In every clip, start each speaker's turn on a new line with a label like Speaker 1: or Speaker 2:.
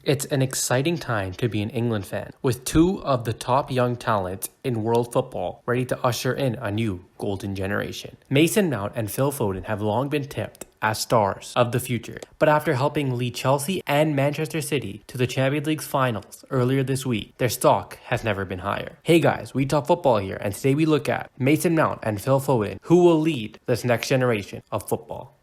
Speaker 1: It's an exciting time to be an England fan, with two of the top young talents in world football ready to usher in a new golden generation. Mason Mount and Phil Foden have long been tipped as stars of the future, but after helping lead Chelsea and Manchester City to the Champions League's finals earlier this week, their stock has never been higher. Hey guys, we talk football here, and today we look at Mason Mount and Phil Foden, who will lead this next generation of football.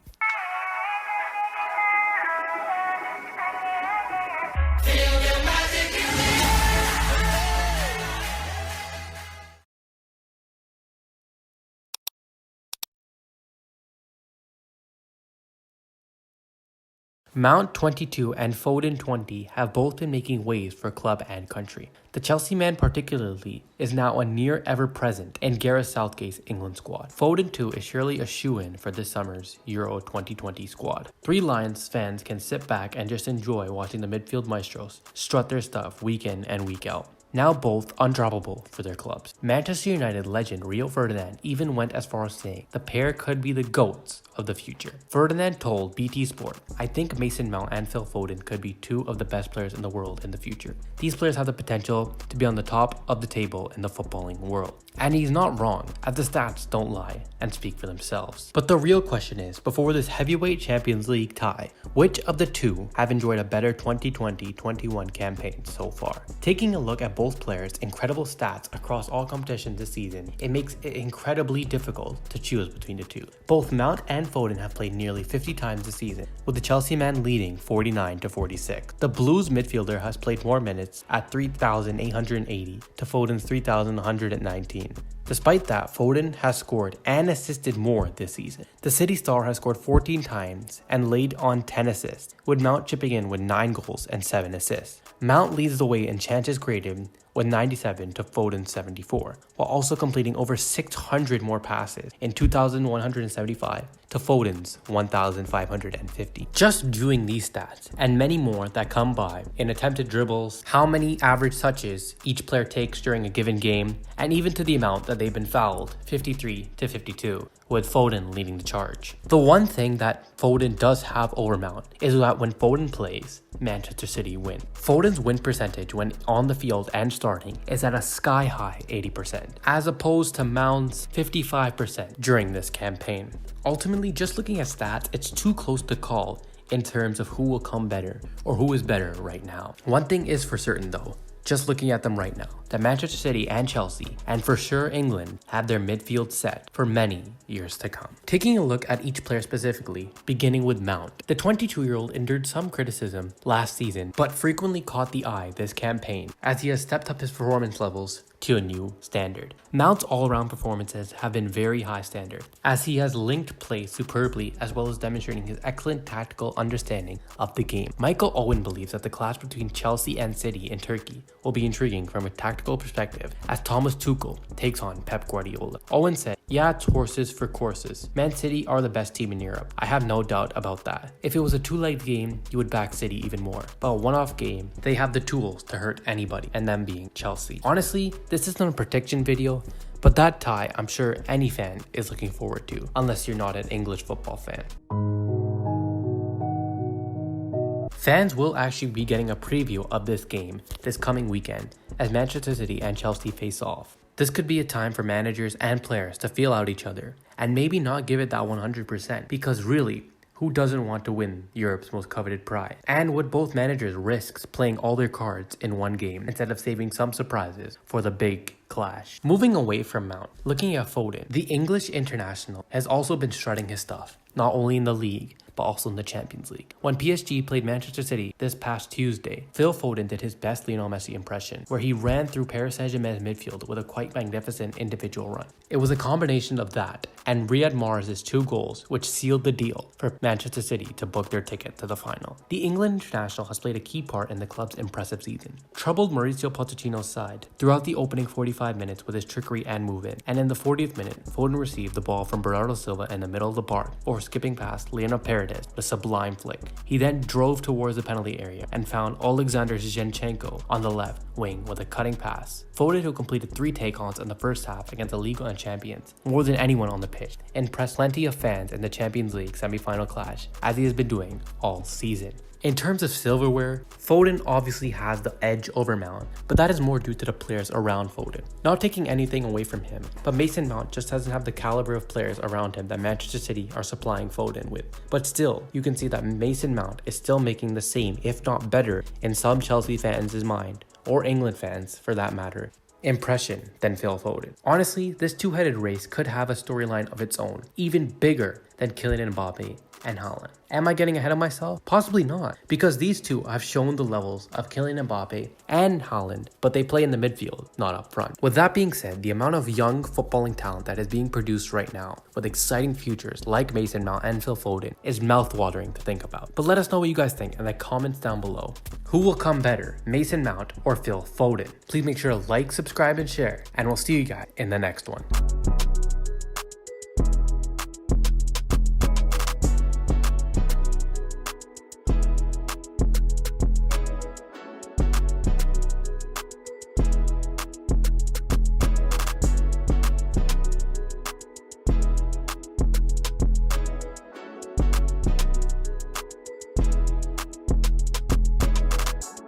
Speaker 1: Mount 22 and Foden 20 have both been making waves for club and country. The Chelsea man particularly is now a near ever-present in Gareth Southgate's England squad. Foden too is surely a shoo-in for this summer's Euro 2020 squad. Three Lions fans can sit back and just enjoy watching the midfield maestros strut their stuff week in and week out. Now both undroppable for their clubs. Manchester United legend Rio Ferdinand even went as far as saying the pair could be the GOATs of the future. Ferdinand told BT Sport, "I think Mason Mount and Phil Foden could be two of the best players in the world in the future. These players have the potential to be on the top of the table in the footballing world." And he's not wrong, as the stats don't lie and speak for themselves. But the real question is, before this heavyweight Champions League tie, which of the two have enjoyed a better 2020-21 campaign so far? Taking a look at both players' incredible stats across all competitions this season, it makes it incredibly difficult to choose between the two. Both Mount and Foden have played nearly 50 times this season, with the Chelsea man leading 49-46. The Blues midfielder has played more minutes at 3,880 to Foden's 3,119. Despite that, Foden has scored and assisted more this season. The City star has scored 14 times and laid on 10 assists, with Mount chipping in with 9 goals and 7 assists. Mount leads the way in chances created with 97 to Foden's 74, while also completing over 600 more passes in 2,175 to Foden's 1,550. Just viewing these stats, and many more that come by in attempted dribbles, how many average touches each player takes during a given game, and even to the amount that they've been fouled, 53-52, with Foden leading the charge. The one thing that Foden does have over Mount is that when Foden plays, Manchester City win. Foden's win percentage when on the field and starting is at a sky-high 80%, as opposed to Mount's 55% during this campaign. Ultimately, just looking at stats, it's too close to call in terms of who will come better or who is better right now. One thing is for certain though, just looking at them right now, that Manchester City and Chelsea, and for sure England, have their midfield set for many years to come. Taking a look at each player specifically, beginning with Mount. The 22-year-old endured some criticism last season, but frequently caught the eye this campaign, as he has stepped up his performance levels to a new standard. Mount's all-around performances have been very high standard, as he has linked play superbly as well as demonstrating his excellent tactical understanding of the game. Michael Owen believes that the clash between Chelsea and City in Turkey will be intriguing from a tactical perspective as Thomas Tuchel takes on Pep Guardiola. Owen said, "Yeah, it's horses for courses. Man City are the best team in Europe. I have no doubt about that. If it was a two-legged game, you would back City even more. But a one-off game, they have the tools to hurt anybody, and them being Chelsea." Honestly, this isn't a prediction video, but that tie I'm sure any fan is looking forward to, unless you're not an English football fan. Fans will actually be getting a preview of this game this coming weekend as Manchester City and Chelsea face off. This could be a time for managers and players to feel out each other and maybe not give it that 100%, because really, who doesn't want to win Europe's most coveted prize? And would both managers risk playing all their cards in one game instead of saving some surprises for the big clash? Moving away from Mount, looking at Foden, the English international has also been strutting his stuff, not only in the league, but also in the Champions League. When PSG played Manchester City this past Tuesday, Phil Foden did his best Lionel Messi impression, where he ran through Paris Saint-Germain's midfield with a quite magnificent individual run. It was a combination of that and Riyad Mahrez's 2 goals which sealed the deal for Manchester City to book their ticket to the final. The England international has played a key part in the club's impressive season. Troubled Mauricio Pochettino's side throughout the opening 45 minutes with his trickery and movement, and in the 40th minute, Foden received the ball from Bernardo Silva in the middle of the park, or skipping past Leonardo Paredes with a sublime flick. He then drove towards the penalty area and found Alexander Zinchenko on the left wing with a cutting pass. Foden, who completed 3 take-ons in the first half against the Ligue 1 champions, more than anyone on the pitch, impressed plenty of fans in the Champions League semi-final clash, as he has been doing all season. In terms of silverware, Foden obviously has the edge over Mount, but that is more due to the players around Foden. Not taking anything away from him, but Mason Mount just doesn't have the caliber of players around him that Manchester City are supplying Foden with. But still, you can see that Mason Mount is still making the same, if not better, in some Chelsea fans' mind, or England fans for that matter, impression than Phil Foden. Honestly, this two-headed race could have a storyline of its own, even bigger than Kylian Mbappe and Haaland. Am I getting ahead of myself? Possibly not, because these two have shown the levels of Kylian Mbappe and Haaland, but they play in the midfield, not up front. With that being said, the amount of young footballing talent that is being produced right now, with exciting futures like Mason Mount and Phil Foden, is mouth-watering to think about. But let us know what you guys think in the comments down below. Who will come better, Mason Mount or Phil Foden? Please make sure to like, subscribe, and share, and we'll see you guys in the next one.